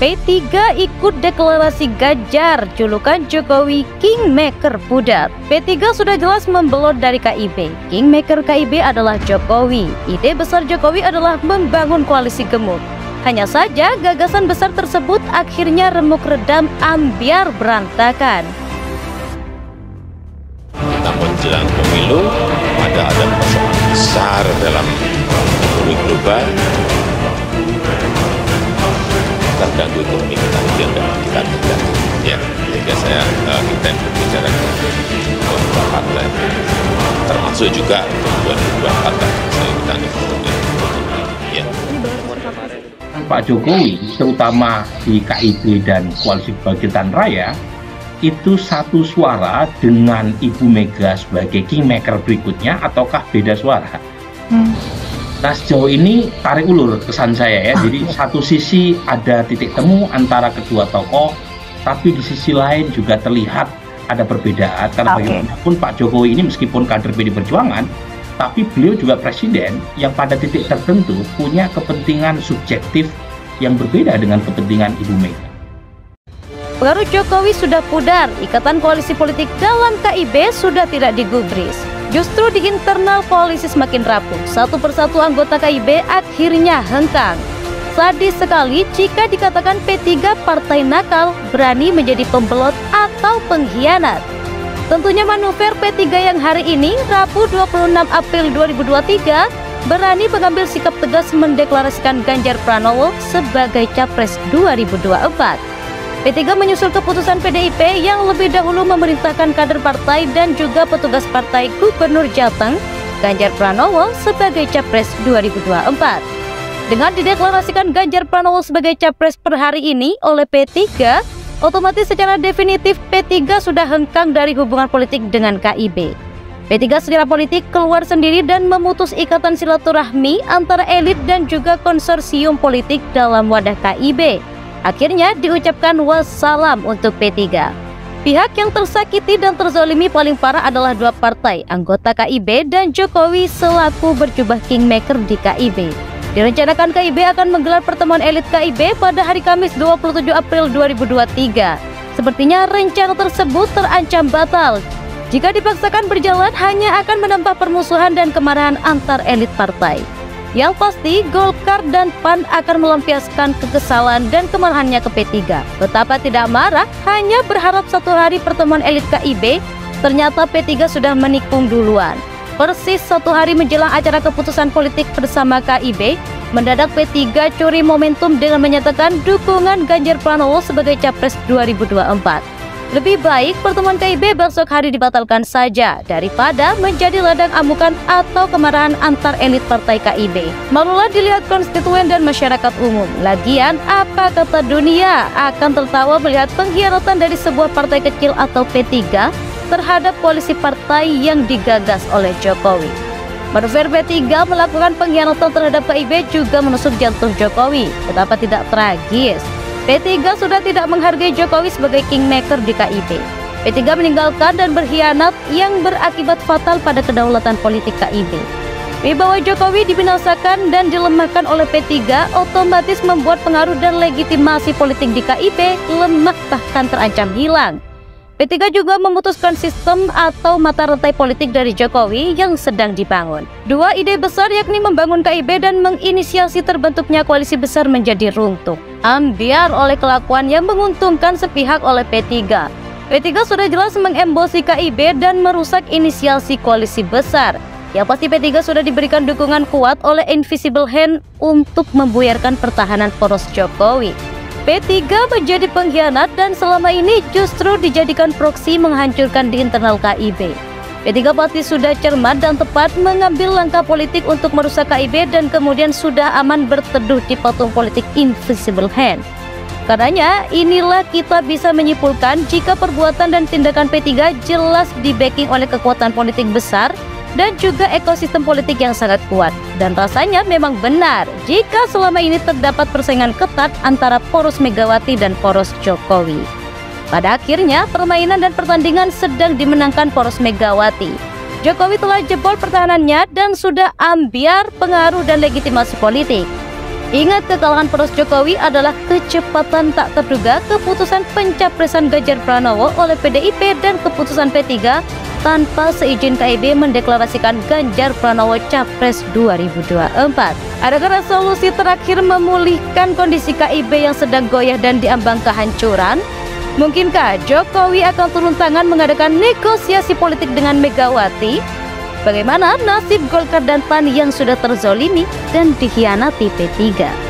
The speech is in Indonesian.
P3 ikut deklarasi Ganjar, julukan Jokowi Kingmaker pudar. P3 sudah jelas membelot dari KIB. Kingmaker KIB adalah Jokowi. Ide besar Jokowi adalah membangun koalisi gemuk. Hanya saja gagasan besar tersebut akhirnya remuk redam ambiar berantakan. Namun jelang pemilu ada persoalan besar dalam ekonomi global, terganggu ekonomi kita dan kita terganggu. Ya, sehingga kita berbicara dengan beberapa partai, termasuk juga 2024 saya kita ekonomi. Ya. Pak Jokowi, terutama di KIB dan Koalisi Kebangkitan Raya, itu satu suara dengan Ibu Mega sebagai kingmaker berikutnya, ataukah beda suara? Nah, sejauh ini tarik ulur kesan saya ya. Jadi satu sisi ada titik temu antara kedua tokoh, tapi di sisi lain juga terlihat ada perbedaan. Karena bagaimanapun Pak Jokowi ini meskipun kader PD Perjuangan, tapi beliau juga presiden yang pada titik tertentu punya kepentingan subjektif yang berbeda dengan kepentingan Ibu Mega. Pengaruh Jokowi sudah pudar, ikatan koalisi politik dalam KIB sudah tidak digubris. Justru di internal koalisi semakin rapuh, satu persatu anggota KIB akhirnya hengkang. Sadis sekali jika dikatakan P3 partai nakal, berani menjadi pembelot atau pengkhianat. Tentunya manuver P3 yang hari ini, Rabu 26 April 2023, berani mengambil sikap tegas mendeklarasikan Ganjar Pranowo sebagai Capres 2024. P3 menyusul keputusan PDIP yang lebih dahulu memerintahkan kader partai dan juga petugas partai Gubernur Jateng, Ganjar Pranowo sebagai Capres 2024. Dengan dideklarasikan Ganjar Pranowo sebagai Capres per hari ini oleh P3, otomatis secara definitif P3 sudah hengkang dari hubungan politik dengan KIB. P3 secara politik keluar sendiri dan memutus ikatan silaturahmi antara elit dan juga konsorsium politik dalam wadah KIB. Akhirnya diucapkan wassalam untuk P3. Pihak yang tersakiti dan terzolimi paling parah adalah dua partai, anggota KIB dan Jokowi selaku berjubah kingmaker di KIB. Direncanakan KIB akan menggelar pertemuan elit KIB pada hari Kamis 27 April 2023. Sepertinya rencana tersebut terancam batal. Jika dipaksakan berjalan, hanya akan menambah permusuhan dan kemarahan antar elit partai. Yang pasti, Golkar dan PAN akan melampiaskan kekesalan dan kemarahannya ke P3. Betapa tidak marah, hanya berharap satu hari pertemuan elit KIB, ternyata P3 sudah menikung duluan. Persis satu hari menjelang acara keputusan politik bersama KIB, mendadak P3 curi momentum dengan menyatakan dukungan Ganjar Pranowo sebagai Capres 2024. Lebih baik pertemuan KIB besok hari dibatalkan saja daripada menjadi ladang amukan atau kemarahan antar elit partai KIB. Malulah dilihat konstituen dan masyarakat umum. Lagian apa kata dunia akan tertawa melihat pengkhianatan dari sebuah partai kecil atau P3 terhadap koalisi partai yang digagas oleh Jokowi. Manuver P3 melakukan pengkhianatan terhadap KIB juga menusuk jantung Jokowi. Betapa tidak tragis. P3 sudah tidak menghargai Jokowi sebagai kingmaker di KIB. P3 meninggalkan dan berkhianat yang berakibat fatal pada kedaulatan politik KIB. Wibawa Jokowi dibinasakan dan dilemahkan oleh P3 otomatis membuat pengaruh dan legitimasi politik di KIB lemah bahkan terancam hilang. P3 juga memutuskan sistem atau mata rantai politik dari Jokowi yang sedang dibangun. Dua ide besar yakni membangun KIB dan menginisiasi terbentuknya koalisi besar menjadi runtuh. Ambiar oleh kelakuan yang menguntungkan sepihak oleh P3. P3 sudah jelas mengembosi KIB dan merusak inisiasi koalisi besar. Yang pasti P3 sudah diberikan dukungan kuat oleh Invisible Hand untuk membuyarkan pertahanan poros Jokowi. P3 menjadi pengkhianat dan selama ini justru dijadikan proksi menghancurkan di internal KIB. P3 pasti sudah cermat dan tepat mengambil langkah politik untuk merusak KIB dan kemudian sudah aman berteduh di patung politik Invisible Hand. Karenanya inilah kita bisa menyimpulkan jika perbuatan dan tindakan P3 jelas di-backing oleh kekuatan politik besar dan juga ekosistem politik yang sangat kuat. Dan rasanya memang benar jika selama ini terdapat persaingan ketat antara poros Megawati dan poros Jokowi. Pada akhirnya permainan dan pertandingan sedang dimenangkan poros Megawati. Jokowi telah jebol pertahanannya dan sudah ambiar pengaruh dan legitimasi politik. Ingat, kekalahan poros Jokowi adalah kecepatan tak terduga keputusan pencapresan Ganjar Pranowo oleh PDIP dan keputusan P3 tanpa seizin KIB mendeklarasikan Ganjar Pranowo Capres 2024. Adakah resolusi terakhir memulihkan kondisi KIB yang sedang goyah dan diambang kehancuran? Mungkinkah Jokowi akan turun tangan mengadakan negosiasi politik dengan Megawati? Bagaimana nasib Golkar dan PAN yang sudah terzolimi dan dikhianati P3?